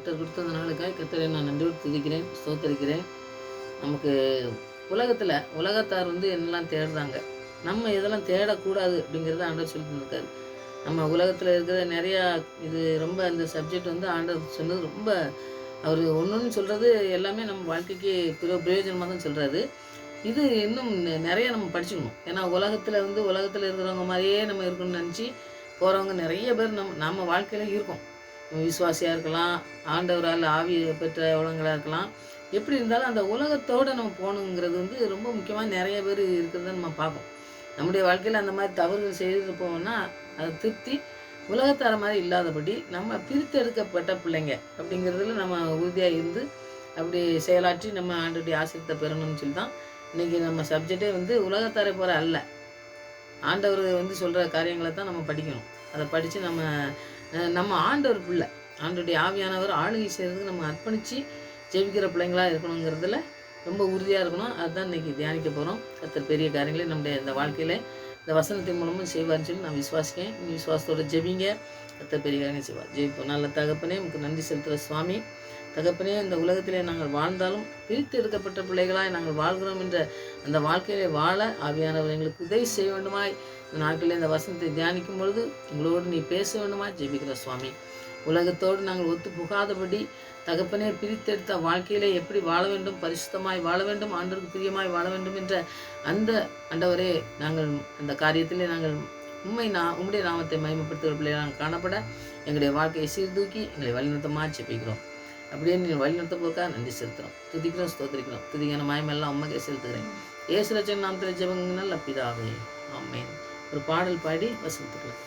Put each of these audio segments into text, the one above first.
கர்த்தர் கொடுத்த அந்த நாளுக்காய் கர்த்தரை நான் நன்றியோடு துதிக்கிறேன், ஸ்தோத்தரிக்கிறேன். நமக்கு உலகத்தார் என்னெல்லாம் தேடுறாங்க, நம்ம இதெல்லாம் தேடக்கூடாது அப்படிங்கிறத ஆண்டவர் சொல்லி தந்திருக்காரு. நம்ம உலகத்தில் இருக்கிற நிறையா ரொம்ப இந்த சப்ஜெக்ட் ஆண்டவர் சொன்னது ரொம்ப அவர் ஒன்று சொல்கிறது எல்லாமே நம்ம வாழ்க்கைக்கு பிரயோஜனமாக தான் சொல்கிறாரு. இது இன்னும் நிறைய நம்ம படிச்சுக்கணும். ஏன்னா உலகத்தில் இருக்கிறவங்க மாதிரியே நம்ம இருக்கணும்னு நினச்சி போகிறவங்க நிறைய பேர் நம்ம வாழ்க்கையில் இருக்கோம். விசுவாசியாக இருக்கலாம், ஆண்டவரால் ஆவி பெற்ற உலகங்களாக இருக்கலாம். எப்படி இருந்தாலும் அந்த உலகத்தோடு நம்ம போகணுங்கிறது ரொம்ப முக்கியமாக நிறைய பேர் இருக்கிறத நம்ம பார்ப்போம். நம்முடைய வாழ்க்கையில் அந்த மாதிரி தவறுகள் செய்து போவோம்னா அதை திருப்தி உலகத்தார மாதிரி இல்லாதபடி நம்ம பிரித்தெடுக்கப்பட்ட பிள்ளைங்க அப்படிங்கிறதுல நம்ம உறுதியாக இருந்து அப்படி செயலாற்றி நம்ம ஆண்டவருடைய ஆசீர்வாதத்தை பெறணும்னு சொல்லி தான் இன்றைக்கி நம்ம சப்ஜெக்டே உலகத்தாரை போகிற அல்ல, ஆண்டவர் சொல்கிற காரியங்களை தான் நம்ம படிக்கணும். அதை படித்து நம்ம ஆண்டவர் பிள்ளை, ஆண்டவருடைய ஆவியானவர் ஆளுகை செய்கிறதுக்கு நம்ம அர்ப்பணித்து ஜெபிக்கிற பிள்ளைங்களாக இருக்கணுங்கிறதுல ரொம்ப உறுதியாக இருக்கணும். அதுதான் இன்றைக்கி தியானிக்க போகிறோம். கர்த்தர் பெரிய காரியங்களே நம்முடைய இந்த வாழ்க்கையில் இந்த வசனத்தின் மூலமும் செய்வார்னு சொல்லி நான் விசுவாசிக்கேன். விசுவாசத்தோடு ஜெபிங்க, கர்த்தர் பெரிய காரியங்களை செய்வார். ஜெயிப்போம். நல்ல தகப்பனே, உங்களுக்கு நன்றி செலுத்துகிற சுவாமி. தகப்பனே, இந்த உலகத்திலே நாங்கள் வாழ்ந்தாலும் பிரித்து எடுக்கப்பட்ட பிள்ளைகளாய் நாங்கள் வாழ்கிறோம் என்ற அந்த வாழ்க்கையிலே வாழ ஆவியானவர் எங்களுக்கு உதவி செய்ய வேண்டுமாய் இந்த நாட்களில் இந்த வசனத்தை தியானிக்கும் பொழுது உங்களோடு நீ பேச வேண்டுமாய் ஜெபிக்கிற சுவாமி. உலகத்தோடு நாங்கள் ஒத்து புகாதபடி தகப்பனே பிரித்தெடுத்த வாழ்க்கையிலே எப்படி வாழ வேண்டும், பரிசுத்தமாய் வாழ வேண்டும், ஆண்டவருக்கு பிரியமாய் வாழ வேண்டும் என்ற அந்த ஆண்டவரே நாங்கள் அந்த காரியத்திலே நாங்கள் உம்முடைய நாமத்தை மகிமைப்படுத்துகிற பிள்ளைகள் நாங்கள் காணப்பட எங்களுடைய வாழ்க்கையை சீர்தூக்கி எங்களை வழிநடத்தமாக ஜெபிக்கிறோம். அப்படியே நீ வழிநடத்த போக்கா நன்றி செலுத்துகிறோம், துதிக்கிறோம், ஸ்தோத்திரிக்கிறோம். துதிக்கான மாயமெல்லாம் உண்மைக்கே செலுத்துகிறேன். இயேசு ரட்சகன் நாமத்தில் ஜெபங்கள் பிதாவே, ஆமென். ஒரு பாடல் பாடி வசனத்துக்கலாம்.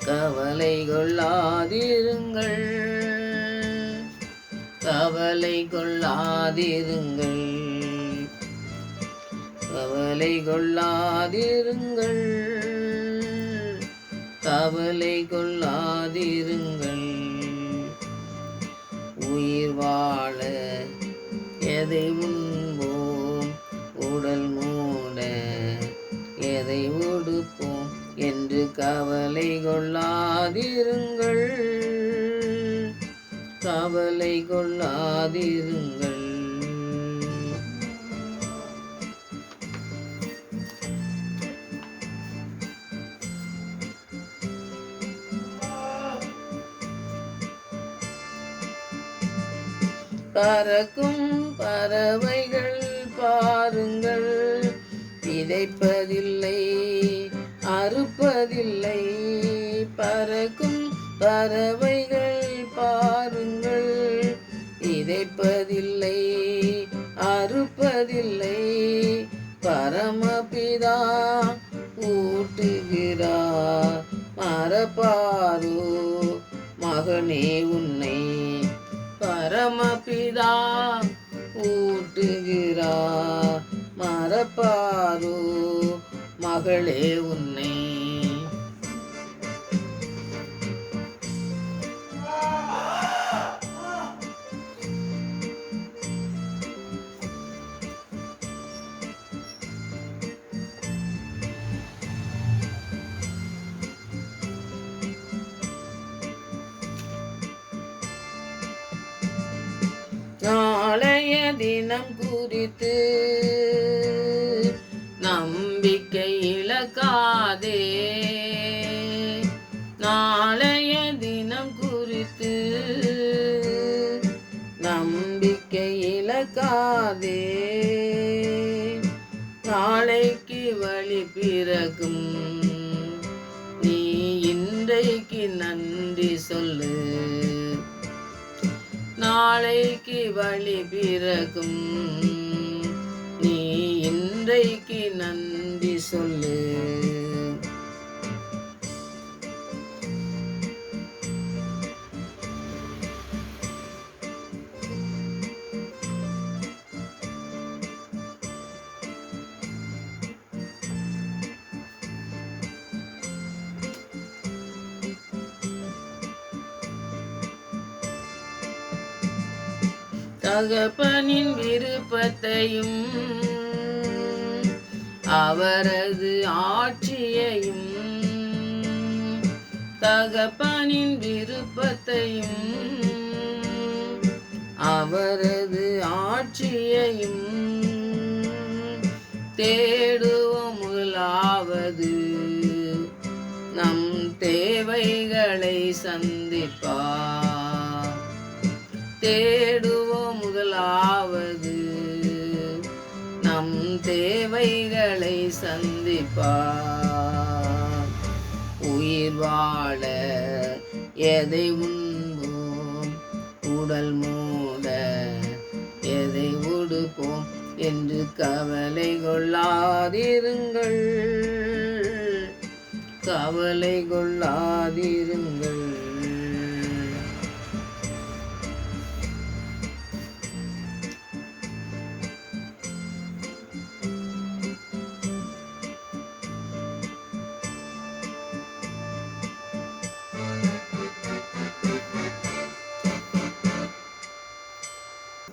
கவலை கொள்ளாதிருங்கள், கவலை கொள்ளாதிருங்கள், கவலை கொள்ளாதிருங்கள், கவலை கொள்ளாதிருங்கள். உயிர் வாழ எதை உண்போம், உடல் மூட எதை உடுப்போம் என்று கவலை கொள்ளாதிருங்கள், கவலை கொள்ளாதிருங்கள். பறக்கும் பறவைகள் பாருங்கள், விதைப்பதில்லை, அறுப்பதில்லை. பறக்கும் பறவைகள் பாருங்கள், விதைப்பதில்லை, அறுப்பதில்லை. பரமபிதா ஊட்டுகிறார், மறப்பாரோ மகனே உன்னை. பரமபிதா ஊட்டுகிறார், மறப்பாரோ மகளே உன்னை. நாளைய தினம் குறித்து நம்பிக்கை இழக்காதே, நாளைய தினம் குறித்து நம்பிக்கை இழக்காதே. நாளைக்கு வழி பிறக்கும், நன்றி சொல்லு. நாளைக்கு வழி பிறக்கும், நீ இன்றைக்கு நன்றி சொல்லு. தகப்பனின் விருப்பத்தையும் அவரது ஆட்சியையும், தகப்பனின் விருப்பத்தையும் அவரது ஆட்சியையும் தேடுவோம். முதலாவது நம் தேவைகளை சந்திப்பார். தேடுவோம் முதலாவது நம் தேவைகளை சந்திப்பார். உயிர் வாழ எதை உண்போம், உடல் மூட எதை உடுப்போம் என்று கவலை கொள்ளாதிருங்கள், கவலை கொள்ளாதிருங்கள்.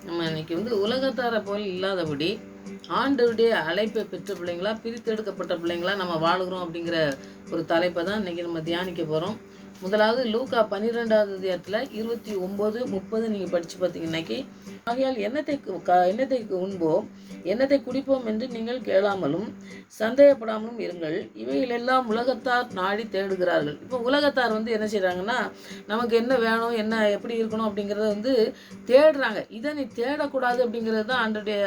நம்ம இன்னைக்கு உலகத்தாரை போல் இல்லாதபடி ஆண்டவருடைய அழைப்பை பெற்ற பிள்ளைங்களா, பிரித்தெடுக்கப்பட்ட பிள்ளைங்களா நம்ம வாழுகிறோம் அப்படிங்கிற ஒரு தலைப்பை தான் இன்னைக்கு நம்ம தியானிக்க போகிறோம். முதலாவது லூக்கா 12வது அதிகாரத்தில் 29, 30 நீங்கள் படித்து பார்த்தீங்கன்னாக்கி, ஆகையால் எண்ணத்தை உண்போம், எண்ணத்தை குடிப்போம் என்று நீங்கள் கேளாமலும் சந்தேகப்படாமலும் இருங்கள். இவைகளெல்லாம் உலகத்தார் நாடி தேடுகிறார்கள். இப்போ உலகத்தார் என்ன செய்கிறாங்கன்னா, நமக்கு என்ன வேணும், என்ன எப்படி இருக்கணும் அப்படிங்கிறத தேடுறாங்க. இதை நீ தேடக்கூடாது அப்படிங்கிறது தான் ஆண்டோடைய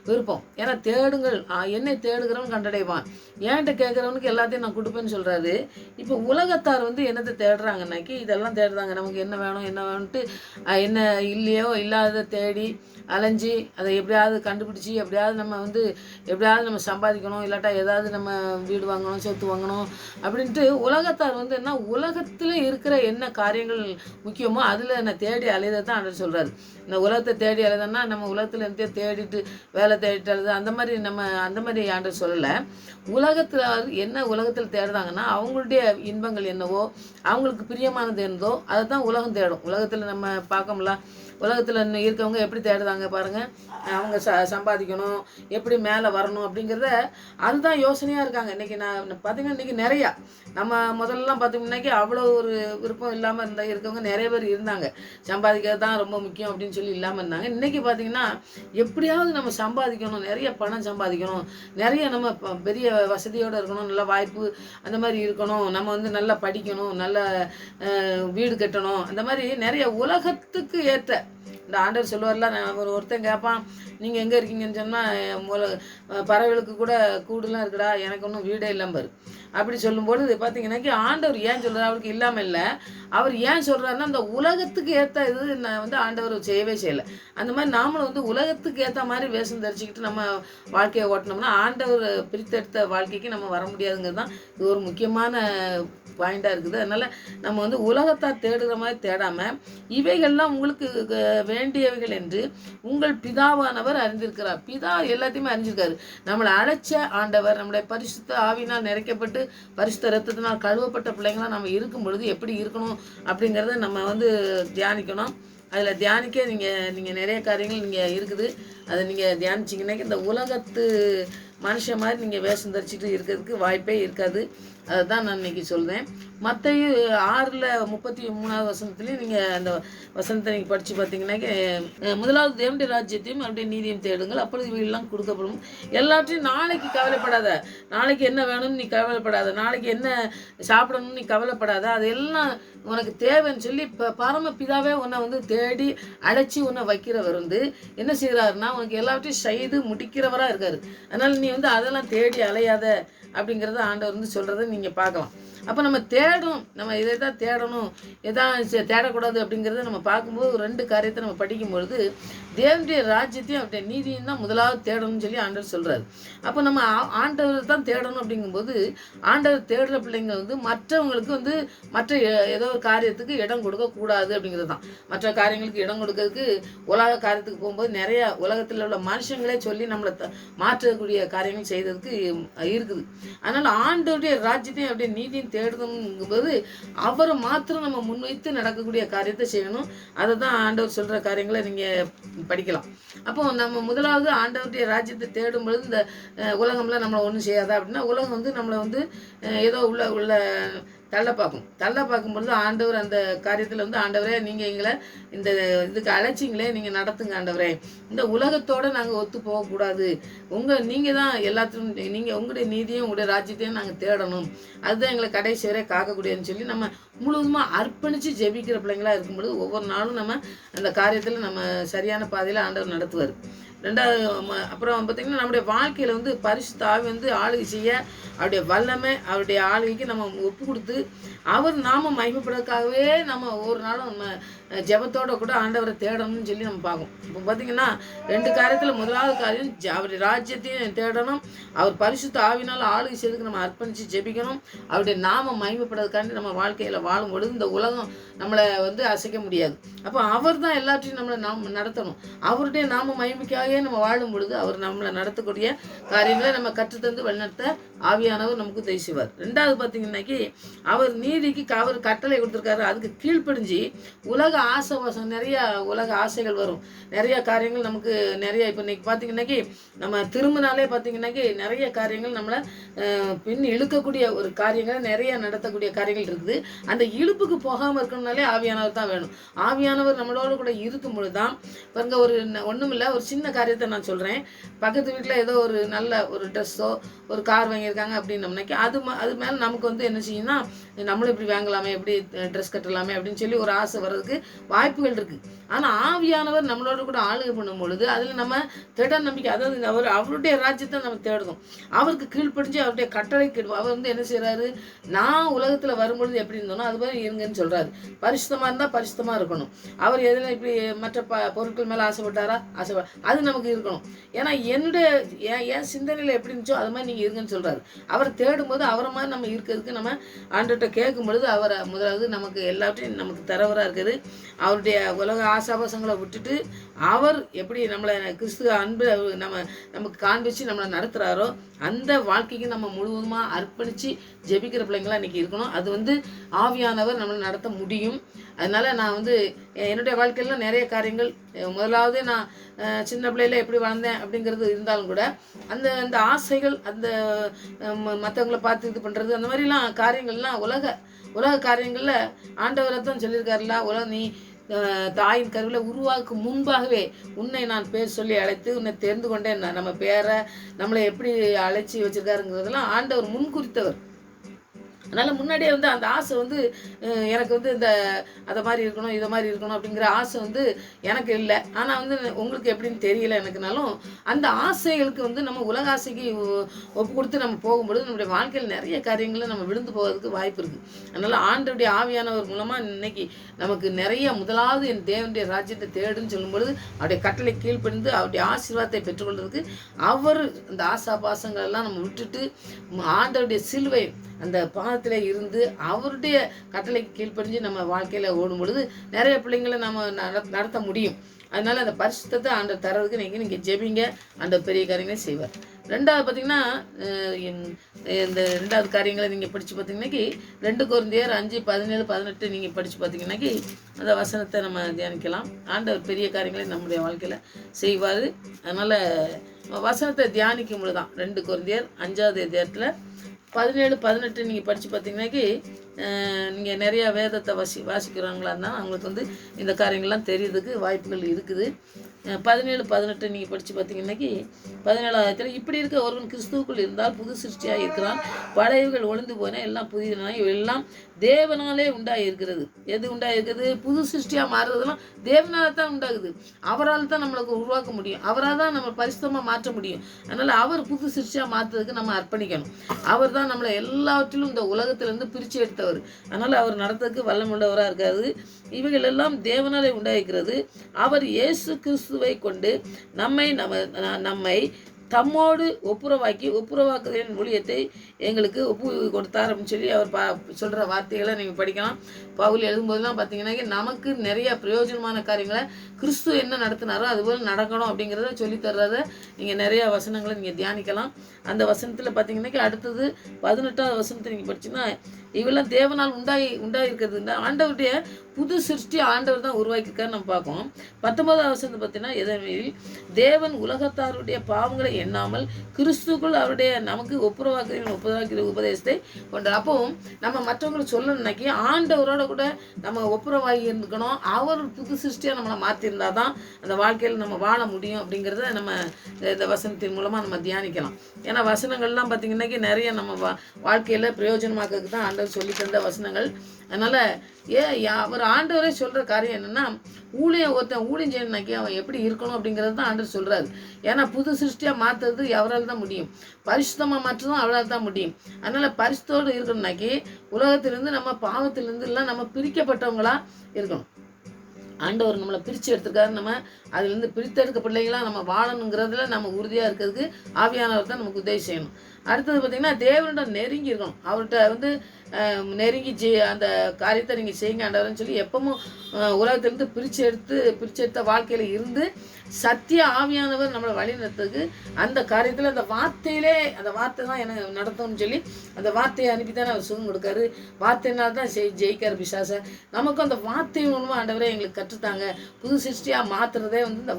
விருப்பம். ஏன்னா தேடுங்கள், என்னை தேடுகிறவன் கண்டடைவான், ஏன்ட்ட கேட்குறவனுக்கு எல்லாத்தையும் நான் கொடுப்பேன்னு சொல்கிறாரு. இப்போ உலகத்தார் என்னத்தை தேடுறாங்கன்னாக்கி இதெல்லாம் தேடுறாங்க. நமக்கு என்ன வேணும், என்ன வேணும்ட்டு என்ன இல்லையோ இல்லாத தேடி அலைஞ்சி அதை எப்படியாவது கண்டுபிடிச்சி எப்படியாவது நம்ம எப்படியாவது நம்ம சம்பாதிக்கணும், இல்லாட்டா ஏதாவது நம்ம வீடு வாங்கணும், சொத்து வாங்கணும் அப்படின்ட்டு உலகத்தார் என்ன உலகத்தில் இருக்கிற என்ன காரியங்கள் முக்கியமோ அதில் என்ன தேடி அலையதை தான் ஆண்டவர் சொல்கிறாரு. இந்த உலகத்தை தேடி அலைதன்னா நம்ம உலகத்தில் இருந்தே தேடிட்டு வேலை தேடிட்டு அழுது அந்த மாதிரி ஆண்டவர் சொல்லலை. உலகத்தில் என்ன உலகத்தில் தேடுறாங்கன்னா அவங்களுடைய இன்பங்கள் என்னவோ, அவங்களுக்கு பிரியமானது என்னதோ அதை தான் உலகம் தேடும். உலகத்தில் நம்ம பார்க்கோம்ல, உலகத்தில் இருக்கவங்க எப்படி தேடுறாங்க பாருங்கள். அவங்க சம்பாதிக்கணும், எப்படி மேலே வரணும் அப்படிங்கிறத அதுதான் யோசனையாக இருக்காங்க. இன்றைக்கி நான் பார்த்திங்கன்னா இன்றைக்கி நிறையா நம்ம முதல்லலாம் பார்த்தோம்னாக்கி அவ்வளோ ஒரு விருப்பம் இல்லாமல் இருக்கவங்க நிறைய பேர் இருந்தாங்க. சம்பாதிக்கிறது தான் ரொம்ப முக்கியம் அப்படின்னு சொல்லி இல்லாமல் இருந்தாங்க. இன்றைக்கி பார்த்திங்கன்னா எப்படியாவது நம்ம சம்பாதிக்கணும், நிறைய பணம் சம்பாதிக்கணும், நிறைய நம்ம பெரிய வசதியோடு இருக்கணும், நல்ல வாய்ப்பு அந்த மாதிரி இருக்கணும், நம்ம நல்லா படிக்கணும், நல்ல வீடு கட்டணும், அந்த மாதிரி நிறைய உலகத்துக்கு ஏற்ற இந்த ஆண்டவர் சொல்லுவார்ல, ஒருத்தன் கேட்பான் நீங்கள் எங்கே இருக்கீங்கன்னு சொன்னால் பறவைகளுக்கு கூட கூடுலாம் இருக்குடா, எனக்கு ஒன்றும் வீடே இல்லாமல் அப்படி சொல்லும்போது பார்த்தீங்கன்னாக்கி ஆண்டவர் ஏன் சொல்கிறார், அவருக்கு இல்லாமல் இல்லை. அவர் ஏன் சொல்கிறாருன்னா அந்த உலகத்துக்கு ஏற்ற இது நான் ஆண்டவர் செய்யவே செய்யலை. அந்த மாதிரி நாமளும் உலகத்துக்கு ஏற்ற மாதிரி வேஷம் தரிச்சிக்கிட்டு நம்ம வாழ்க்கையை ஓட்டினோம்னா ஆண்டவர் பிரித்தெடுத்த வாழ்க்கைக்கு நம்ம வர முடியாதுங்கிறது தான் இது ஒரு முக்கியமான பாயிண்டாக இருக்குது. அதனால் நம்ம உலகத்தார் தேடுகிற மாதிரி தேடாமல் இவைகள்லாம் உங்களுக்கு வேண்டியவைகள் என்று உங்கள் பிதாவானவர் அறிந்திருக்கிறார். பிதா எல்லாத்தையுமே அறிஞ்சிருக்காரு. நம்மளை அழைச்ச ஆண்டவர், நம்முடைய பரிசுத்த ஆவினால் நிறைக்கப்பட்டு பரிசுத்த ரத்தத்தினால் கழுவப்பட்ட பிள்ளைங்களாம் நம்ம இருக்கும் பொழுது எப்படி இருக்கணும் அப்படிங்கிறத நம்ம தியானிக்கணும். அதில் தியானிக்க நீங்கள் நிறைய காரியங்கள் நீங்கள் இருக்குது. அதை நீங்கள் தியானிச்சிங்கன்னாக்கி இந்த உலகத்து மனுஷன் மாதிரி நீங்கள் வேஷம் தரிச்சிட்டு இருக்கிறதுக்கு வாய்ப்பே இருக்காது. அதை தான் நான் இன்றைக்கி சொல்கிறேன். மத்தேயு 6:33 நீங்கள் அந்த வசனத்தை நீங்கள் படித்து பார்த்தீங்கன்னாக்கி, முதலாவது தேவனுடைய ராஜ்யத்தையும் அவருடைய நீதியும் தேடுங்கள், அப்பொழுது இவையெல்லாம் கொடுக்கப்படும். எல்லாத்தையும் நாளைக்கு கவலைப்படாத, நாளைக்கு என்ன வேணும்னு நீ கவலைப்படாத, நாளைக்கு என்ன சாப்பிடணும்னு நீ கவலைப்படாத, அதெல்லாம் உனக்கு தேவைன்னு சொல்லி இப்போ பரமபிதாவே உன்னை தேடி அழைச்சி உன்னை வைக்கிறவர் என்ன செய்கிறாருன்னா உனக்கு எல்லாத்தையும் செய்து முடிக்கிறவராக இருக்கார். அதனால் நீ அதெல்லாம் தேடி அலையாத அப்படிங்கிறத ஆண்டவர் சொல்கிறத நீங்கள் பார்க்கலாம். அப்போ நம்ம தேடணும், நம்ம இதை தான் தேடணும், எதான் தேடக்கூடாது அப்படிங்கிறத நம்ம பார்க்கும்போது 2 காரியத்தை நம்ம படிக்கும்பொழுது தேவனுடைய ராஜ்யத்தையும் அவருடைய நீதியும் தான் முதலாவது தேடணும்னு சொல்லி ஆண்டவர் சொல்கிறார். அப்போ நம்ம ஆண்டவர் தான் தேடணும் அப்படிங்கும்போது ஆண்டவர் தேடுற பிள்ளைங்க வந்து மற்றவங்களுக்கு வந்து மற்ற ஏதோ ஒரு காரியத்துக்கு இடம் கொடுக்கக்கூடாது அப்படிங்கிறது தான். மற்ற காரியங்களுக்கு இடம் கொடுக்கறதுக்கு உலக காரியத்துக்கு போகும்போது நிறைய உலகத்தில் உள்ள மனுஷங்களே சொல்லி நம்மளை மாற்றக்கூடிய காரியங்கள் செய்ததுக்கு இருக்குது. அதனால் ஆண்டவருடைய ராஜ்யத்தையும் அவருடைய நீதியும் தேடணுங்கும்போது அவரை மாத்திரம் நம்ம முன்வைத்து நடக்கக்கூடிய காரியத்தை செய்யணும். அதை தான் ஆண்டவர் சொல்கிற காரியங்களை நீங்கள் படிக்கலாம். அப்போ நம்ம முதலாவது ஆண்டவருடைய ராஜ்யத்தை தேடும் பொழுது இந்த உலகம்லாம் நம்மளை ஒன்றும் செய்யாதா அப்படின்னா, உலகம் வந்து நம்மளை வந்து ஏதோ உள்ள தள்ள பார்க்கும்பொழுது ஆண்டவர் அந்த காரியத்தில் வந்து, ஆண்டவரே நீங்கள் எங்களை இந்த இதுக்கு அழைச்சிங்களே, நீங்கள் நடத்துங்க ஆண்டவரே, இந்த உலகத்தோடு நாங்கள் ஒத்து போகக்கூடாது, நீங்கள் தான் எல்லாத்தையும், நீங்கள் உங்களுடைய நீதியும் உங்களுடைய ராஜ்யத்தையும் நாங்கள் தேடணும், அதுதான் எங்களை கடைசி வரை காக்கக்கூடியதுன்னு சொல்லி நம்ம முழுவதுமாக அர்ப்பணித்து ஜெபிக்கிற பிள்ளைங்களாக இருக்கும்பொழுது ஒவ்வொரு நாளும் நம்ம அந்த காரியத்தில் நம்ம சரியான பாதையில் ஆண்டவர் நடத்துவார். ரெண்டாவது அப்புறம் பார்த்திங்கன்னா நம்முடைய வாழ்க்கையில் வந்து பரிசுத்த ஆவி வந்து ஆளுகை செய்ய அவருடைய வல்லமை அவருடைய ஆளுகைக்கு நம்ம ஒப்பு கொடுத்து அவர் நாம மகிமைப்படுறதுக்காகவே நம்ம ஒவ்வொரு நாளும் நம்ம ஜெபத்தோட கூட ஆண்டவரை தேடணும்னு சொல்லி நம்ம பார்க்கணும். இப்போ பார்த்திங்கன்னா 2 காரியத்தில் முதலாவது காரியம் அவருடைய ராஜ்யத்தையும் தேடணும், அவர் பரிசுத்த ஆவினால் ஆளுகை செய்யறதுக்கு நம்ம அர்ப்பணித்து ஜெபிக்கணும், அவருடைய நாம மகிமைப்படுறதுக்காண்டி நம்ம வாழ்க்கையில் வாழும் பொழுது இந்த உலகம் நம்மளை வந்து அசைக்க முடியாது. அப்போ அவர் தான் எல்லாத்தையும் நம்மளை நடத்தணும். அவருடைய நாம மகிமைக்காகவே நம்ம வாழும் பொழுது அவர் நம்மளை நடத்தக்கூடிய காரியங்களை நம்ம கற்றுத்தந்து வழிநடத்த ஆவியானவர் நமக்கு உதவி செய்வார். 2வது பார்த்திங்கன்னாக்கி அவர் நீதிக்கு அவர் கட்டளை கொடுத்துருக்காரு, அதுக்கு கீழ்ப்படிஞ்சு உலக ஆசைவாசம் நிறைய உலக ஆசைகள் வரும், நிறைய காரியங்கள் நமக்கு நிறைய. இப்போ இன்னைக்கு பார்த்திங்கன்னாக்கி நம்ம திரும்பினாலே பார்த்திங்கன்னாக்கி நிறைய காரியங்கள் நம்மளை பின் இழுக்கக்கூடிய ஒரு காரியங்கள் நிறைய நடத்தக்கூடிய காரியங்கள் இருக்குது. அந்த இழுப்புக்கு போகாமல் இருக்கணும்னாலே ஆவியானவர் தான் வேணும். ஆவியானவர் நம்மளோட கூட இருக்கும் பொழுது தான் பாருங்க, ஒரு ஒன்றும் இல்லை, ஒரு சின்ன காரியத்தை நான் சொல்கிறேன். பக்கத்து வீட்டில் ஏதோ ஒரு நல்ல ஒரு ட்ரெஸ்ஸோ ஒரு கார் வாங்கியிருக்காங்க அப்படின்னம்னாக்கி அது மேலே நமக்கு வந்து என்ன செய்யும்னா, நம்மளும் இப்படி வாங்கலாமே, எப்படி ட்ரெஸ் கட்டலாமே அப்படின்னு சொல்லி ஒரு ஆசை வர்றதுக்கு வாய்ப்புகள் இருக்குது. ஆனால் ஆவியானவர் நம்மளோட கூட ஆளுகை பண்ணும் பொழுது அதில் நம்ம திட நம்பிக்கை, அதாவது அவருடைய ராஜ்யத்தை நம்ம தேடணும், அவருக்கு கீழ்ப்படிஞ்சு அவருடைய கட்டளை கேடுவோம். அவர் வந்து என்ன செய்கிறாரு, நான் உலகத்தில் வரும்பொழுது எப்படி இருந்தோனோ அது மாதிரி இருங்கன்னு சொல்கிறாரு. பரிசுத்தமாக இருந்தால் பரிசுத்தமாக இருக்கணும். அவர் எதில் இப்படி மற்ற பொருட்கள் மேலே ஆசைப்பட்டாரா, அது நமக்கு இருக்கணும். ஏன்னா என் சிந்தனையில் எப்படி இருந்துச்சோ அது மாதிரி நீங்கள் இருங்கன்னு சொல்கிறாரு. அவரை தேடும்போது அவரை மாதிரி நம்ம இருக்கிறதுக்கு நம்ம ஆண்டவர்கிட்ட கேட்கும் பொழுது அவரை முதலாவது நமக்கு எல்லாத்தையும் நமக்கு தரவராக இருக்குது. அவருடைய உலக ஆசாபாசங்களை விட்டுட்டு அவர் எப்படி நம்மளை கிறிஸ்துவ அன்பு நமக்கு காண்பிச்சு நம்மளை நடத்துகிறாரோ அந்த வாழ்க்கைக்கு நம்ம முழுவதுமாக அர்ப்பணித்து ஜெபிக்கிற பிள்ளைங்களாம் இன்றைக்கி இருக்கணும். அது வந்து ஆவியானவர் நம்மளை நடத்த முடியும். அதனால் நான் வந்து என்னுடைய வாழ்க்கையில் நிறைய காரியங்கள், முதலாவது நான் சின்ன பிள்ளையில் எப்படி வளர்ந்தேன் அப்படிங்கிறது இருந்தாலும் கூட அந்த ஆசைகள், அந்த மற்றவங்களை பார்த்து இது பண்ணுறது, அந்த மாதிரிலாம் காரியங்கள்லாம் உலக காரியங்களில் ஆண்டவரை தான் சொல்லியிருக்காருல்ல, நீ தாயின் கருவில் உருவாக்கும் முன்பாகவே உன்னை நான் பேர் சொல்லி அழைத்து உன்னை தெரிந்து கொண்டேன், நம்ம பேரை நம்மளை எப்படி அழைச்சி வச்சுருக்காருங்கிறதெல்லாம் ஆண்டவர் முன்குறித்தவர். அதனால் முன்னாடியே வந்து அந்த ஆசை வந்து எனக்கு வந்து அதை மாதிரி இருக்கணும் இதை மாதிரி இருக்கணும் அப்படிங்கிற ஆசை வந்து எனக்கு இல்லை. ஆனால் வந்து உங்களுக்கு எப்படின்னு தெரியல எனக்குனாலும் அந்த ஆசைகளுக்கு வந்து நம்ம உலக ஆசைக்கு ஒப்பு கொடுத்து நம்ம போகும்பொழுது நம்முடைய வாழ்க்கையில் நிறைய காரியங்களை நம்ம விழுந்து போகிறதுக்கு வாய்ப்பு இருக்குது. அதனால் ஆண்டவருடைய ஆவியானவர் மூலமாக இன்னைக்கு நமக்கு நிறைய, முதலாவது என் தேவனுடைய ராஜ்யத்தை தேடுன்னு சொல்லும்பொழுது அவருடைய கட்டளை கீழ்ப்படிந்து அவருடைய ஆசீர்வாதத்தை பெற்றுக்கொள்றதுக்கு அவர் அந்த ஆசாபாசங்கள் எல்லாம் நம்ம விட்டுட்டு ஆண்டவருடைய சிலுவை அந்த பாதத்தில் இருந்து அவருடைய கட்டளைக்கு கீழ்ப்படிஞ்சு நம்ம வாழ்க்கையில் ஓடும் பொழுது நிறைய பிள்ளைங்களை நம்ம நடத்த முடியும். அதனால் அந்த பரிசுத்தத்தை ஆண்டவர் தரதுக்கு நீங்கள் ஜெபிங்க, ஆண்டவர் பெரிய காரியங்களே செய்வார். 2வது பார்த்திங்கன்னா, இந்த 2வது காரியங்களை நீங்கள் படித்து பார்த்தீங்கன்னாக்கி 2 கொரிந்தியர் 5:17-18 நீங்கள் படித்து பார்த்தீங்கன்னாக்கி அந்த வசனத்தை நம்ம தியானிக்கலாம். ஆண்டவர் பெரிய காரியங்களை நம்முடைய வாழ்க்கையில் செய்வார். அதனால் வசனத்தை தியானிக்கும் பொழுது தான் 2 கொரிந்தியர் 5வது அதிகாரத்தில் 17-18 நீங்கள் படித்து பார்த்தீங்கன்னாக்கி நீங்கள் நிறையா வேதத்தை வாசிக்கிறவங்களா இருந்தால் அவங்களுக்கு வந்து இந்த காரியங்கள்லாம் தெரியறதுக்கு வாய்ப்புகள் இருக்குது. 17, 18 நீங்கள் படித்து பார்த்தீங்கன்னாக்கி 17ஆம் இப்படி இருக்க ஒருவன் கிறிஸ்துவுக்குள் இருந்தால் புது சிருஷ்டியாக இருக்கிறான், பழையவர்கள் ஒளிந்து போன எல்லாம் புதியன இவையெல்லாம் தேவனாலே உண்டாகிருக்கிறது. எது உண்டாகிருக்கிறது? புது சிருஷ்டியாக மாறுறதுலாம் தேவனால் தான் உண்டாகுது. அவரால் தான் நம்மளுக்கு உருவாக்க முடியும், அவரால் தான் நம்ம பரிசுத்தமாக மாற்ற முடியும். அதனால் அவர் புது சிருஷ்டியாக மாற்றுறதுக்கு நம்ம அர்ப்பணிக்கணும். அவர் தான் நம்மளை எல்லாவற்றிலும் இந்த உலகத்திலேருந்து பிரித்து எடுத்தவர். அதனால் அவர் நடத்துறதுக்கு வல்லமுள்ளவராக இருக்காது. இவைகள் எல்லாம் தேவனாலே உண்டாகிறது. அவர் இயேசு கிறிஸ்துவை கொண்டு நம்மை தம்மோடு ஒப்புரவாக்குதலின் ஊழியத்தை எங்களுக்கு ஒப்பு கொடுத்தார் அப்படின்னு சொல்லி அவர் சொல்கிற வார்த்தைகளை நீங்கள் படிக்கலாம். பவுல் எழுதும்போதெல்லாம் பார்த்தீங்கன்னா நமக்கு நிறைய பிரயோஜனமான காரியங்களை கிறிஸ்து என்ன நடத்தினாரோ அதுபோல் நடக்கணும் அப்படிங்கிறத சொல்லித்தர்றத நீங்கள் நிறையா வசனங்களை நீங்கள் தியானிக்கலாம். அந்த வசனத்தில் பார்த்தீங்கன்னாக்கி அடுத்தது 18ஆவது வசனத்தை நீங்கள் படிச்சிங்கன்னா இவெல்லாம் தேவனால் உண்டாயிருக்கிறது. ஆண்டவருடைய புது சிருஷ்டி ஆண்டவர் தான் உருவாக்கியிருக்காரு நம்ம பார்க்கணும். 19ஆவது வசனத்தை பார்த்தீங்கன்னா எதனில் தேவன் உலகத்தாருடைய பாவங்களை எண்ணாமல் கிறிஸ்துக்குள் அவருடைய நமக்கு ஒப்புரவாக்குகிற உபதேசத்தை கொண்டார். அப்போவும் நம்ம மற்றவங்களுக்கு சொல்லணும்னாக்கி ஆண்டவரோட கூட நம்ம ஒப்புரவாகி இருந்துக்கணும். அவர் புது சிருஷ்டியாக நம்மளை மாற்றிருந்தா தான் அந்த வாழ்க்கையில் நம்ம வாழ முடியும் அப்படிங்கிறத நம்ம இந்த வசனத்தின் மூலமாக நம்ம தியானிக்கலாம். ஏன்னா வசனங்கள்லாம் பார்த்திங்கன்னாக்கி நிறைய நம்ம வாழ்க்கையில் பிரயோஜனமாக்கிறதுக்கு தான் ஆண்டவர் சொல்லி தந்த வசனங்கள். அதனால் அவர் ஆண்டவரே சொல்கிற காரியம் என்னென்னா ஒருத்தன் ஊழியம் செய்யணுனாக்கி அவன் எப்படி இருக்கணும் அப்படிங்கிறது தான் ஆண்டவர் சொல்கிறாரு. ஏன்னா புது சிருஷ்டியாக மாற்றுறது அவரால் தான் முடியும், பரிசுத்தமாக மாற்றுறதும் அவரால் தான் முடியும். அதனால் பரிசுத்தோடு இருக்கணும்னாக்கி உலகத்திலேருந்து நம்ம பாவத்திலேருந்து எல்லாம் நம்ம பிரிக்கப்பட்டவங்களாக இருக்கணும். ஆண்டவர் நம்மளை பிரித்து எடுத்துருக்காரு. நம்ம அதுலேருந்து பிரித்தெடுக்க பிள்ளைங்களாம் நம்ம வாழணுங்கிறதுல நம்ம உறுதியாக இருக்கிறதுக்கு ஆவியானவர் தான் நமக்கு உதவி செய்யணும். அடுத்தது பார்த்திங்கன்னா தேவனிடம் நெருங்கி இருக்கணும். அவர்கிட்ட நெருங்கி அந்த காரியத்தை நீங்கள் செய்யுங்க ஆண்டவர்னு சொல்லி எப்பவும் உலகத்திலேருந்து பிரித்து எடுத்த வாழ்க்கையில் இருந்து சத்திய ஆவியானவர் நம்மளை வழி நடத்துறதுக்கு அந்த காரியத்தில் அந்த வார்த்தை தான் எனக்கு நடத்தணும்னு சொல்லி அந்த வார்த்தையை அனுப்பி தானே அவர் சுகம் கொடுக்காரு. வார்த்தையினால தான் ஜெயிக்கார் பிசாசை. நமக்கும் அந்த வார்த்தை மூலமாக ஆண்டவரே எங்களுக்கு கற்றுத்தாங்க. புது சிருஷ்டியாக மாற்றுறதே இந்த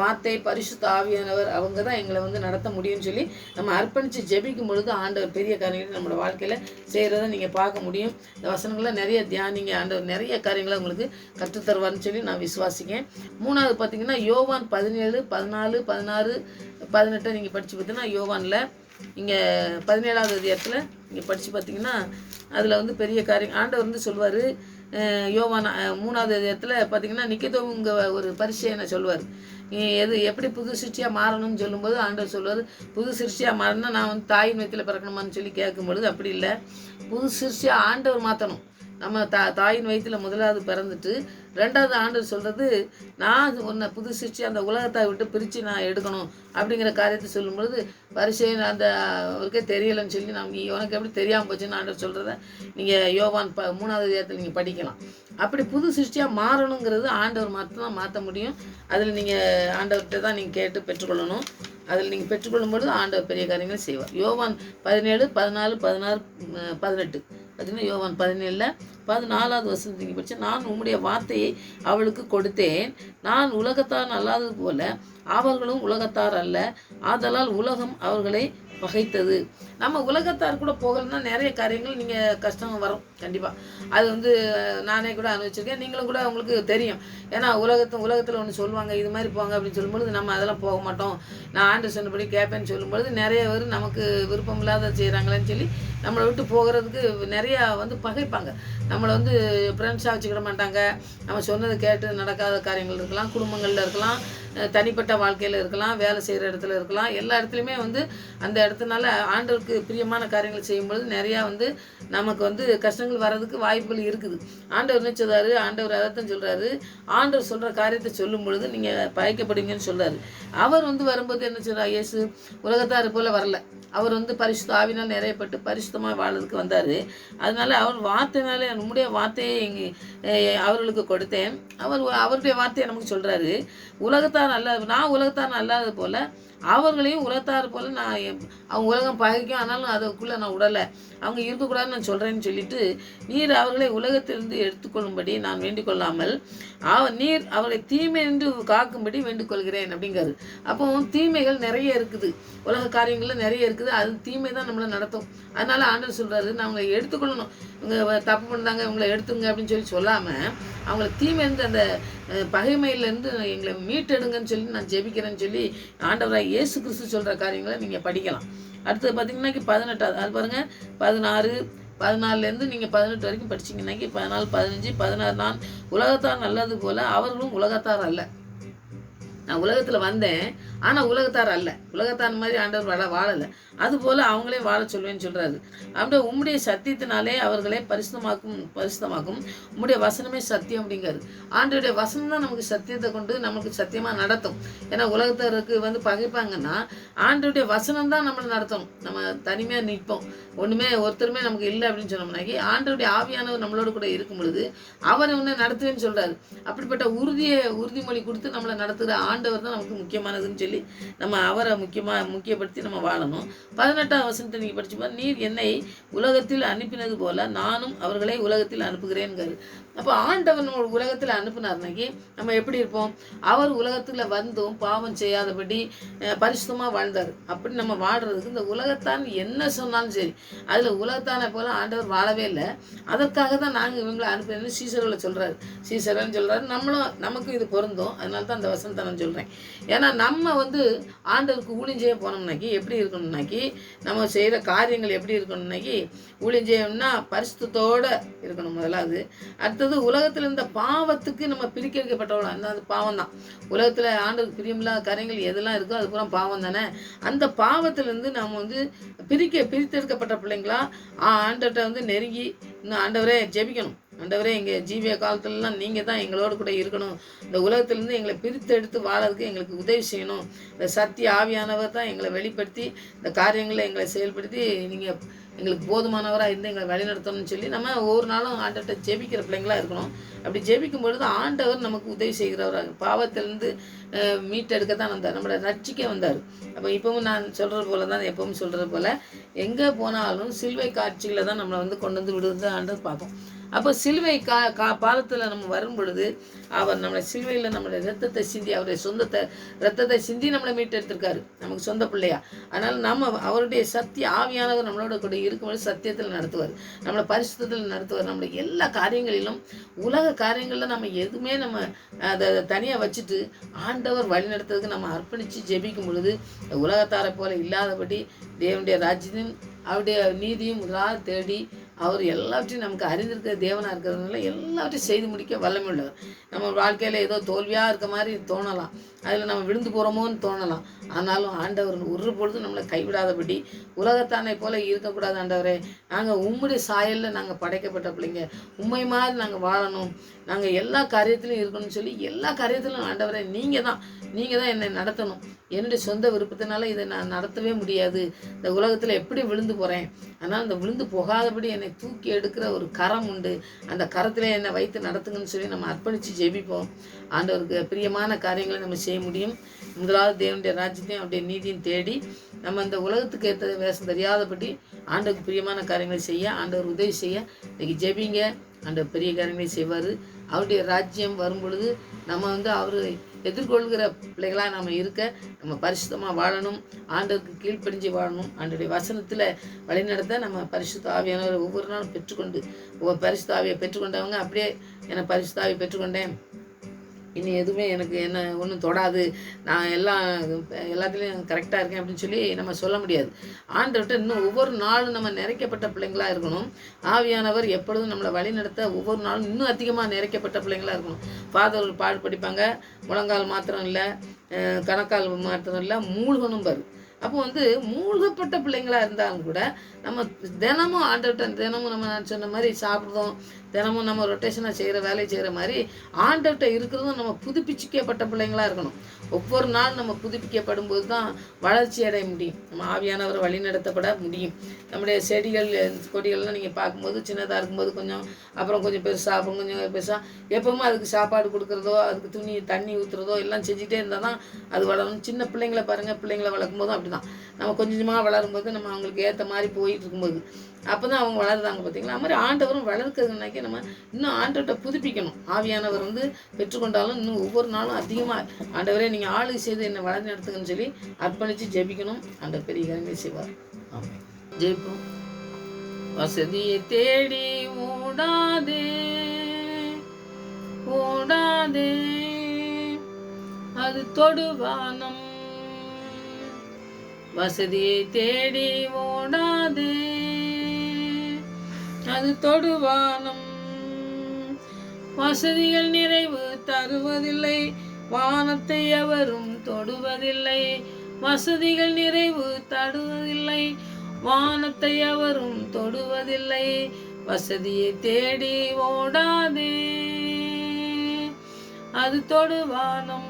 வார்த்தை பரிசுத்த ஆவியானவர் அவங்க தான் எங்களை நடத்த முடியும்னு சொல்லி நம்ம அர்ப்பணித்து ஜெபிக்கும் பொழுது ஆண்டவர் பெரிய காரியங்களை நம்மளோட வாழ்க்கையில் செய்கிறத நீங்கள் பார்க்க முடியும். இந்த வசனங்களை நிறைய தியானிங்க. ஆண்டவர் நிறைய காரியங்களை உங்களுக்கு கற்றுத்தருவார்னு சொல்லி நான் விசுவாசிக்கேன். 3வது பார்த்தீங்கன்னா யோவான் 17, 14, 16, 18 நீங்கள் படித்து பார்த்தீங்கன்னா யோவானில் இங்கே 17ஆவது அதிகாரத்தில் நீங்கள் படித்து பார்த்தீங்கன்னா அதில் பெரிய காரியம் ஆண்டவர் சொல்லுவார். யோவான் 3ஆவது அதிகாரத்தில் பார்த்தீங்கன்னா நிக்கதோமுங்க ஒரு பரிசையனை சொல்லுவார். எப்படி புது சிருஷ்டியாக மாறணும்னு சொல்லும்போது ஆண்டவர் சொல்லுவார், புது சிருஷ்டியாக மாறணும்னா நான் தாயின் வயிற்றில் பிறக்கணுமான்னு சொல்லி கேட்கும்பொழுது அப்படி இல்லை, புது சிருஷ்டியாக ஆண்டவர் மாற்றணும். நம்ம தாயின் வயிற்றில் முதலாவது பிறந்துட்டு 2வது ஆண்டவர் சொல்கிறது நான் உன்னை புது சிருஷ்டி அந்த உலகத்தை விட்டு பிரித்து நான் எடுக்கணும் அப்படிங்கிற காரியத்தை சொல்லும்பொழுது பரிசையன் அவருக்கே தெரியலைன்னு சொல்லி உனக்கு எப்படி தெரியாமல் போச்சுன்னு ஆண்டவர் சொல்கிறத நீங்கள் யோவான் 3ஆவது அதிகாரத்தில் நீங்கள் படிக்கலாம். அப்படி புது சிருஷ்டியாக மாறணுங்கிறது ஆண்டவர் மட்டும்தான் மாற்ற முடியும். அதில் நீங்கள் ஆண்டவர்கிட்ட தான் நீங்கள் கேட்டு பெற்றுக்கொள்ளணும். அதில் நீங்கள் பெற்றுக்கொள்ளும்பொழுது ஆண்டவர் பெரிய காரியங்களை செய்வார். யோவான் 17, 14, 16, 18 பார்த்தீங்கன்னா யோவான் 17ல் 14ஆவது வசனத்தை நீங்கள் படித்தா நான் உம்முடைய வார்த்தையை அவளுக்கு கொடுத்தேன், நான் உலகத்தார் அல்லாதது போல அவர்களும் உலகத்தார் அல்ல, ஆதலால் உலகம் அவர்களை பகைத்தது. நம்ம உலகத்தார் கூட போகலன்னா நிறைய காரியங்கள் நீங்கள் கஷ்டம் வரும் கண்டிப்பாக. அது நானே கூட அனுபவிச்சிருக்கேன், நீங்களும் கூட உங்களுக்கு தெரியும். ஏன்னா உலகத்தில் ஒன்று சொல்லுவாங்க, இது மாதிரி போங்க அப்படின்னு சொல்லும்பொழுது நம்ம அதெல்லாம் போக மாட்டோம், நான் ஆண்டு சொன்னபடி கேட்பேன்னு சொல்லும்பொழுது நிறைய பேர் நமக்கு விருப்பம் இல்லாத செய்கிறாங்களேன்னு சொல்லி நம்மளை விட்டு போகிறதுக்கு நிறையா பகைப்பாங்க. நம்மளை ஃப்ரெண்ட்ஸாக வச்சுக்கிட மாட்டாங்க. நம்ம சொன்னதை கேட்டு நடக்காத காரியங்கள் இருக்கலாம், குடும்பங்களில் இருக்கலாம், தனிப்பட்ட வாழ்க்கையில் இருக்கலாம், வேலை செய்கிற இடத்துல இருக்கலாம். எல்லா இடத்துலையுமே அந்த இடத்துனால ஆண்டவருக்கு பிரியமான காரியங்கள் செய்யும்பொழுது நிறையா நமக்கு கஷ்டங்கள் வர்றதுக்கு வாய்ப்புகள் இருக்குது. ஆண்டவர் என்ன சொல்கிறாரு, ஆண்டவர் அதைத்தான் சொல்கிறாரு, ஆண்டவர் சொல்கிற காரியத்தை சொல்லும் பொழுது நீங்கள் பயக்கப்படுவீங்கன்னு சொல்கிறாரு. அவர் வரும்போது என்ன சொல்கிறார், இயேசு உலகத்தார் போல் வரல, அவர் பரிசுத்த ஆவினால் நிறையப்பட்டு பரிசுத்தமாக வாழறதுக்கு வந்தார். அதனால அவர் வார்த்தைனாலே நம்முடைய வார்த்தையை அவர்களுக்கு கொடுத்தேன். அவருடைய வார்த்தையை நமக்கு சொல்கிறாரு, நான் உலகத்தார் அல்லாதது போல் அவர்களையும் உலகத்தார் போல் அவங்க உலகம் பகைக்கும், ஆனாலும் அதுக்குள்ளே நான் விடலை. அவங்க இருக்கக்கூடாதுன்னு நான் சொல்கிறேன்னு சொல்லிட்டு, நீர் அவர்களை உலகத்திலிருந்து எடுத்துக்கொள்ளும்படி நான் வேண்டிக் கொள்ளாமல் நீர் அவரை தீமை என்று காக்கும்படி வேண்டிக் கொள்கிறேன் அப்படிங்கிறாரு. அப்போ தீமைகள் நிறைய இருக்குது, உலக காரியங்களில் நிறைய இருக்குது, அது தீமை தான் நம்மளை நடத்தும். அதனால ஆண்டவர் சொல்கிறாரு, நான் அவங்களை எடுத்துக்கொள்ளணும், இவங்க தப்பு பண்ணாங்க இவங்களை எடுத்துங்க அப்படின்னு சொல்லி சொல்லாமல், அவங்கள தீமையிலேருந்து அந்த பகைமையிலேருந்து எங்களை மீட்டெடுங்கன்னு சொல்லி நான் ஜெபிக்கிறேன்னு சொல்லி ஆண்டவராக இயேசு கிறிஸ்து சொல்கிற காரியங்களை நீங்கள் படிக்கலாம். அடுத்தது பார்த்திங்கன்னா 18, அது பாருங்கள், 16, 14லேருந்து நீங்கள் 18 வரைக்கும் படிச்சிங்கன்னாக்கி 14, 15, 16, நான் உலகத்தார் நல்லது போல் அவர்களும் உலகத்தார் அல்ல. நான் உலகத்தில் வந்தேன், ஆனால் உலகத்தார் அல்ல, உலகத்தார் மாதிரி ஆண்டவர் வாழலை, அதுபோல் அவங்களே வாழ சொல்வேன்னு சொல்கிறாரு. அப்படியே உம்முடைய சத்தியத்தினாலே அவர்களை பரிசுத்தமாக்கும் உம்முடைய வசனமே சத்தியம் அப்படிங்கிறாரு. ஆண்டவருடைய வசனம் தான் நமக்கு சத்தியத்தை கொண்டு நமக்கு சத்தியமாக நடத்தும். ஏன்னா உலகத்தாருக்கு பகைப்பாங்கன்னா ஆண்டவருடைய வசனம் தான் நம்மளை நடத்தணும். நம்ம தனிமையாக நிற்போம், ஒருத்தருமே நமக்கு இல்லை அப்படின்னு சொன்னோம்னாக்கி ஆண்டவருடைய ஆவியானவர் நம்மளோட கூட இருக்கும் பொழுது அவர் உன்னை நடத்துவேன்னு சொல்கிறாரு. அப்படிப்பட்ட உறுதிமொழி கொடுத்து நம்மளை நடத்துகிற ஆண்டவர் தான் நமக்கு முக்கியமானதுன்னு சொல்லி நம்ம அவரை முக்கியப்படுத்தி நம்ம வாழணும். 18ஆம் வசனத்தை நீங்கள் படிச்சுப்பா, நீர் என்னை உலகத்தில் அனுப்பினது போல நானும் அவர்களை உலகத்தில் அனுப்புகிறேன்காரு. அப்போ ஆண்டவர் நம்ம உலகத்தில் அனுப்புனார்னாக்கி நம்ம எப்படி இருப்போம்? அவர் உலகத்தில் வந்தும் பாவம் செய்யாதபடி பரிசுத்தமாக வாழ்ந்தார். அப்படி நம்ம வாழ்கிறதுக்கு இந்த உலகத்தான் என்ன சொன்னாலும் சரி, அதில் உலகத்தானை போல் ஆண்டவர் வாழவே இல்லை. அதற்காக தான் நாங்கள் இவங்களை அனுப்புறேன்னு சீசர்களை சொல்கிறாரு. சீசர்ன்னு சொல்கிறாரு, நமக்கும் இது பொருந்தும். அதனால தான் அந்த வசனத்தை நான் சொல்கிறேன். ஏன்னா நம்ம ஆண்டவருக்கு ஊழியம் செய்ய போனோம்னாக்கி எப்படி இருக்கணும்னாக்கி, நம்ம செய்கிற காரியங்கள் எப்படி இருக்கணும்னாக்கி, ஊழியம் செய்யணும்னா பரிசுத்தத்தோடு இருக்கணும் முதலாவது. அடுத்தது உலகத்தில் இருந்த பாவத்துக்கு நம்ம பிரிக்கப்பட்டவளோ, அந்த பாவம் தான் உலகத்தில் ஆண்டவருக்கு பிரியமில்லாத காரியங்கள் எதெல்லாம் இருக்கோ அது பூரா பாவம் தானே. அந்த பாவத்திலேருந்து நம்ம பிரித்தெடுக்கப்பட்ட பிள்ளைங்களா ஆண்டவர்கிட்ட நெருங்கி இன்னும் ஆண்டவரே ஜெபிக்கணும். ஆண்டவரே எங்கள் ஜீவிய காலத்துலலாம் நீங்கள் தான் எங்களோட கூட இருக்கணும், இந்த உலகத்திலேருந்து எங்களை பிரித்து எடுத்து வாழறதுக்கு எங்களுக்கு உதவி செய்யணும். இந்த சத்திய ஆவியானவர் தான் எங்களை வெளிப்படுத்தி இந்த காரியங்களை எங்களை செயல்படுத்தி நீங்கள் எங்களுக்கு போதுமானவராக இருந்து எங்களை வழிநடத்தணும்னு சொல்லி நம்ம ஒவ்வொரு நாளும் ஆண்டவர்கிட்ட ஜெபிக்கிற பிள்ளைங்களாக இருக்கணும். அப்படி ஜெபிக்கும் பொழுது ஆண்டவர் நமக்கு உதவி செய்கிறவராக பாவத்திலேருந்து மீட்டெடுக்க தான் வந்தார், நம்மளை ரட்சிக்க வந்தார். அப்போ இப்பவும் நான் சொல்கிறது போல தான், எப்பவும் சொல்கிறது போல் எங்கே போனாலும் சிலுவை காட்சிகளை தான் நம்மளை கொண்டு விடுறது ஆண்டவர் பார்ப்போம். அப்போ சிலுவை பாதத்தில் நம்ம வரும் பொழுது அவர் நம்மளை சிலுவையில் நம்மளுடைய ரத்தத்தை சிந்தி, அவருடைய ரத்தத்தை சிந்தி நம்மளை மீட்டெடுத்திருக்காரு, நமக்கு சொந்த பிள்ளையா. அதனால் நம்ம அவருடைய சத்திய ஆவியானவர் நம்மளோட கூட இருக்கும்போது சத்தியத்தில் நடத்துவார், நம்மளை பரிசுத்தத்தில் நடத்துவார். நம்மளுடைய எல்லா காரியங்களிலும் உலக காரியங்களில் நம்ம எதுவுமே நம்ம அதை தனியாக வச்சுட்டு ஆண்டவர் வழி நடத்துறதுக்கு நம்ம அர்ப்பணித்து ஜெபிக்கும் பொழுது உலகத்தாரை போல இல்லாதபடி தேவனுடைய ராஜ்யத்தையும் அவருடைய நீதியும் முதலாக தேடி அவர் எல்லாவற்றையும் நமக்கு அறிந்திருக்கிற தேவனாக இருக்கிறதுனால எல்லாவற்றையும் செய்து முடிக்க வல்லமை உள்ளவர். நம்ம வாழ்க்கையில் ஏதோ தோல்வியாக இருக்க மாதிரி தோணலாம், அதில் நம்ம விழுந்து போகிறோமோன்னு தோணலாம். ஆனாலும் ஆண்டவர் ஒரு பொழுதும் நம்மளை கைவிடாதபடி உலகத்தானை போல இருக்கக்கூடாது. ஆண்டவரே, நாங்கள் உம்முடைய சாயலில் நாங்கள் படைக்கப்பட்ட பிள்ளைங்க, உண்மை மாதிரி நாங்கள் வாழணும், நாங்கள் எல்லா காரியத்திலும் இருக்கணும்னு சொல்லி எல்லா காரியத்திலும் ஆண்டவரே நீங்கள் தான் என்னை நடத்தணும். என்னுடைய சொந்த விருப்பத்தினால இதை நான் நடத்தவே முடியாது, இந்த உலகத்தில் எப்படி விழுந்து போகிறேன், ஆனால் இந்த விழுந்து போகாதபடி என்னை தூக்கி எடுக்கிற ஒரு கரம் உண்டு, அந்த கரத்தில் என்னை வைத்து நடத்துங்கன்னு சொல்லி நம்ம அர்ப்பணித்து ஜெபிப்போம். ஆண்டவருக்கு பிரியமான காரியங்களை நம்ம செய்ய முடியும். முதலாவது தேவனுடைய ராஜ்யத்தையும் அவருடைய நீதியும் தேடி நம்ம இந்த உலகத்துக்கு ஏற்ற வேஷம் தெரியாதபடி ஆண்டவருக்கு பிரியமான காரியங்களை செய்ய ஆண்டவர் உதவி செய்ய இன்றைக்கி ஜெபிங்க. ஆண்டவர் பெரிய காரியங்களை செய்வார். அவருடைய ராஜ்யம் வரும் பொழுது நம்ம அவர் எதிர்கொள்கிற பிள்ளைகளாக நம்ம இருக்க நம்ம பரிசுத்தமாக வாழணும், ஆண்டவருக்கு கீழ்ப்படிஞ்சு வாழணும். ஆண்டவருடைய வசனத்தில் வழிநடத்த நம்ம பரிசுத்த ஆவியானவரை ஒவ்வொரு நாளும் பெற்றுக்கொண்டு பரிசுத்த ஆவியை பெற்றுக்கொண்டவங்க அப்படியே என்னை பரிசுத்த ஆவியை பெற்றுக்கொண்டேன், இனி எதுவுமே எனக்கு என்ன ஒன்றும் தொடாது, நான் எல்லாத்துலேயும் கரெக்டாக இருக்கேன் அப்படின்னு சொல்லி நம்ம சொல்ல முடியாது. ஆண்டவர்கிட்ட இன்னும் ஒவ்வொரு நாளும் நம்ம நிறைக்கப்பட்ட பிள்ளைங்களாக இருக்கணும். ஆவியானவர் எப்பொழுதும் நம்மளை வழி நடத்த ஒவ்வொரு நாளும் இன்னும் அதிகமாக நிறைக்கப்பட்ட பிள்ளைங்களாக இருக்கணும். ஃபாதர் பாடு படிப்பாங்க, முழங்கால் மாத்திரம் இல்லை, கணக்கால் மாத்திரம் இல்லை, மூழ்கணும் பாரு. அப்போ மூழ்கப்பட்ட பிள்ளைங்களாக இருந்தாலும் கூட நம்ம தினமும் ஆண்டவர்கிட்ட தினமும் நம்ம நான் சொன்ன மாதிரி சாப்பிடுறோம், தினமும் நம்ம ரொட்டேஷனாக செய்கிற வேலையை செய்கிற மாதிரி ஆண்டவர்கிட்ட இருக்கிறதும் நம்ம புதுப்பிச்சிக்கப்பட்ட பிள்ளைங்களாக இருக்கணும். ஒவ்வொரு நாள் நம்ம புதுப்பிக்கப்படும் போது தான் வளர்ச்சி அடைய முடியும், நம்ம ஆவியானவரை வழி நடத்தப்பட முடியும். நம்முடைய கொடிகள்லாம் நீங்கள் பார்க்கும்போது சின்னதாக இருக்கும்போது கொஞ்சம், அப்புறம் கொஞ்சம் பெருசாக, அப்புறம் கொஞ்சம் பெருசாக, எப்பவுமே அதுக்கு சாப்பாடு கொடுக்குறதோ அதுக்கு தண்ணி ஊற்றுறதோ எல்லாம் செஞ்சுட்டே இருந்தால் தான் அது வளரும். சின்ன பிள்ளைங்களை பாருங்கள், பிள்ளைங்களை வளர்க்கும் போதும் அப்படி அப்படிதான். நம்ம கொஞ்சம் கொஞ்சமாக வளரும்போது நம்ம அவங்களுக்கு ஏற்ற மாதிரி போயிட்டு இருக்கும்போது அப்போ தான் அவங்க வளருதாங்க பார்த்தீங்களா. அது மாதிரி ஆண்டவரும் வளர்க்குறதுனாக்கி நம்ம இன்னும் ஆண்டவர்கிட்ட புதுப்பிக்கணும். ஆவியானவர் வந்து பெற்றுக்கொண்டாலும் இன்னும் ஒவ்வொரு நாளும் அதிகமாக ஆண்டவரே நீங்கள் ஆளுகை செய்து என்னை வளர்ந்து நடத்துங்கன்னு சொல்லி அர்ப்பணித்து ஜெபிக்கணும். அந்த பெரிய காரியங்களை செய்வார். ஆமாம், ஜெயிப்போம். வசதியை தேடி ஓடாதே ஓடாதே, அது தொடுவானம். வசதியை தேடி ஓடாதே, அது தொடுவானம். வசதிகள் நிறைவு தருவதில்லை, வானத்தை எவரும் தொடுவதில்லை. வசதிகள் நிறைவு தருவதில்லை, வானத்தை எவரும் தொடுவதில்லை. வசதியை தேடி ஓடாதே, அது தொடுவானம்.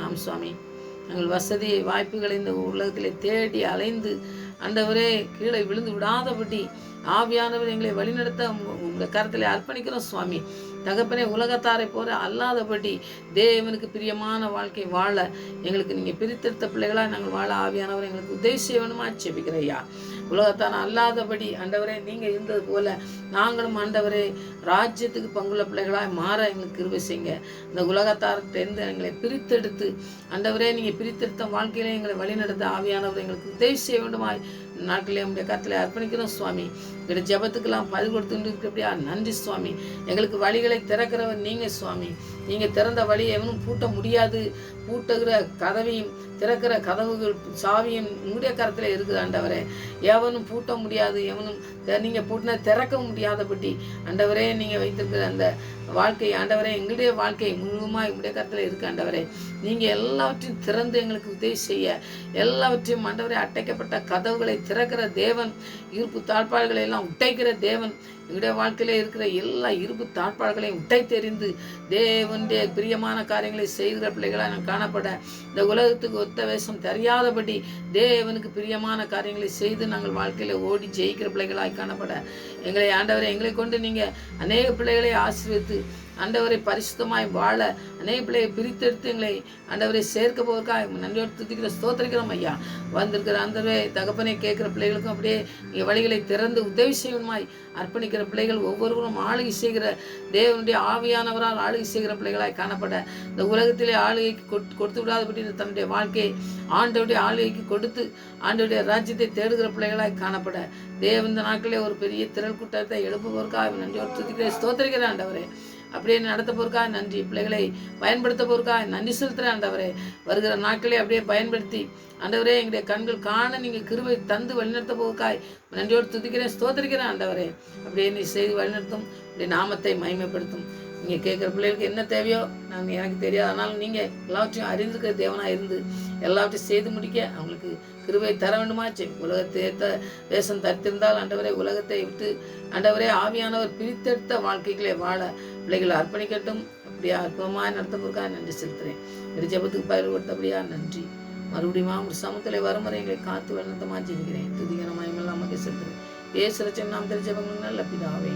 ஆம் சுவாமி, நாங்கள் வசதியை வாய்ப்புகளை இந்த உலகத்திலே தேடி அலைந்து ஆண்டவரே கீழே விழுந்து விடாதபடி ஆவியானவர் எங்களை வழிநடத்த உங்கள் கருத்தில் அர்ப்பணிக்கிறோம் சுவாமி. தகப்பனே, உலகத்தாரை போல அல்லாதபடி தேவனுக்கு பிரியமான வாழ்க்கை வாழ எங்களுக்கு நீங்கள் பிரித்தெடுத்த பிள்ளைகளாக நாங்கள் வாழ ஆவியானவர் எங்களுக்கு உதவி செய்ய வேணுமா செபிக்கிறையா. உலகத்தான அல்லாதபடி ஆண்டவரே நீங்கள் இருந்தது போல நாங்களும் ஆண்டவரே ராஜ்யத்துக்கு பங்குள்ள பிள்ளைகளாக மாற எங்களுக்கு கிருபை செய்யுங்க. இந்த உலகத்தார்கிட்டேருந்து எங்களை பிரித்தெடுத்து ஆண்டவரே நீங்கள் பிரித்தெடுத்த வாழ்க்கையில எங்களை வழிநடத்த ஆவியானவர் எங்களுக்கு உதவி செய்ய வேண்டுமாய் நாட்களே நம்முடைய கருத்தில் அர்ப்பணிக்கிறோம் சுவாமி. எங்களுடைய ஜபத்துக்கெல்லாம் பதில் கொடுத்துட்டு இருக்கிறபடியா நன்றி சுவாமி. எங்களுக்கு வழிகளை திறக்கிறவர் நீங்கள் சுவாமி. நீங்கள் திறந்த வழியை எவனும் பூட்ட முடியாது. பூட்டுகிற கதவையும் திறக்கிற கதவுகள் சாவியும் உங்களுடைய கரத்தில் இருக்குது ஆண்டவரே. எவனும் பூட்ட முடியாது, எவனும் நீங்கள் பூட்டின திறக்க முடியாதபடி ஆண்டவரே நீங்கள் வைத்திருக்கிற அந்த வாழ்க்கை ஆண்டவரே எங்களுடைய வாழ்க்கை முழுவதுமாக உங்களுடைய கரத்தில் இருக்குது ஆண்டவரே. நீங்கள் எல்லாவற்றையும் திறந்து எங்களுக்கு உதவி செய்ய, எல்லாவற்றையும் ஆண்டவரே அடைக்கப்பட்ட கதவுகளை திறக்கிற தேவன், இருப்பு தாழ்பாடுகளை எல்லாம் உடைக்கிற தேவன், எங்களுடைய வாழ்க்கையில இருக்கிற எல்லா இருப்பு தாழ்பாடுகளையும் உடை தெரிந்து தேவனுடைய பிரியமான காரியங்களை செய்கிற பிள்ளைகளாக நான் காணப்பட, இந்த உலகத்துக்கு ஒத்த வேஷம் தெரியாதபடி தேவனுக்கு பிரியமான காரியங்களை செய்து நாங்கள் வாழ்க்கையில ஓடி ஜெயிக்கிற பிள்ளைகளாக காணப்பட எங்களை ஆண்டவரை எங்களை கொண்டு நீங்கள் அநேக பிள்ளைகளை ஆசீர்வதித்து ஆண்டவரை பரிசுத்தமாய் வாழ அநேக பிள்ளையை பிரித்தெடுத்து எங்களை ஆண்டவரை சேர்க்க போவதற்காக நன்றியோடு துதிக்கிற ஸ்தோத்திரிக்கிறோம் ஐயா. வந்திருக்கிற ஆண்டவரே தகப்பனை கேட்குற பிள்ளைகளுக்கும் அப்படியே நீங்கள் வழிகளை திறந்து உதவி செய்வமாய் அர்ப்பணிக்கிற பிள்ளைகள் ஒவ்வொருவரும் ஆளுகை செய்கிற தேவனுடைய ஆவியானவரால் ஆளுகை செய்கிற பிள்ளைகளாய் காணப்பட, இந்த உலகத்திலே ஆளுகைக்கு கொடுத்து விடாதபடி தன்னுடைய வாழ்க்கையை ஆண்டவருடைய ஆளுகைக்கு கொடுத்து ஆண்டவருடைய ராஜ்யத்தை தேடுகிற பிள்ளைகளாய் காணப்பட தேவன் இந்த நாட்களே ஒரு பெரிய திரள் கூட்டத்தை எழுப்புவதற்காக நன்றியோடு துதிக்கிற ஸ்தோத்திரிக்கிற ஆண்டவரே. அப்படியே நடத்த போருக்காக நன்றி. பிள்ளைகளை பயன்படுத்த போருக்காக நன்றி செலுத்துகிறேன் ஆண்டவரே. வருகிற நாட்களே அப்படியே பயன்படுத்தி ஆண்டவரே எங்களுடைய கண்கள் காண நீங்கள் கிருபை தந்து வழிநடத்த போருக்காய் நன்றியோடு துதிக்கிறேன் ஸ்தோத்திரிக்கிறேன் ஆண்டவரே. அப்படியே நீ செய்து வழிநடத்தும், அப்படியே நாமத்தை மகிமைப்படுத்தும். நீங்கள் கேட்குற பிள்ளைகளுக்கு என்ன தேவையோ நான் எனக்கு தெரியாது, ஆனாலும் நீங்கள் எல்லாவற்றையும் அறிந்திருக்கிற தேவனாக இருந்து எல்லாவற்றையும் செய்து முடிக்க அவங்களுக்கு கிருபை தர வேண்டுமாச்சு. உலகத்தை ஏற்ற தேசம் தரித்திருந்தால் ஆண்டவரே உலகத்தை விட்டு ஆண்டவரே ஆவியானவர் பிரித்தெடுத்த வாழ்க்கைகளை வாழ பிள்ளைகளை அர்ப்பணிக்கட்டும். அப்படியே அற்புதமாக நடத்தப்போருக்காக நன்றி செலுத்துகிறேன். ஒரு ஜபத்துக்கு பயிர் கொடுத்தபடியா நன்றி. மறுபடியும் ஒரு சமூகத்தில் வரும் வரை எங்களை காத்து வழிநடத்தமாக ஜெபிக்கிறேன். துதிகரமாயமெல்லாம் நமக்கு செலுத்துகிறேன். பேசுகிற நாம் தெரிஞ்சவங்களுக்கு நல்ல பிதாவே.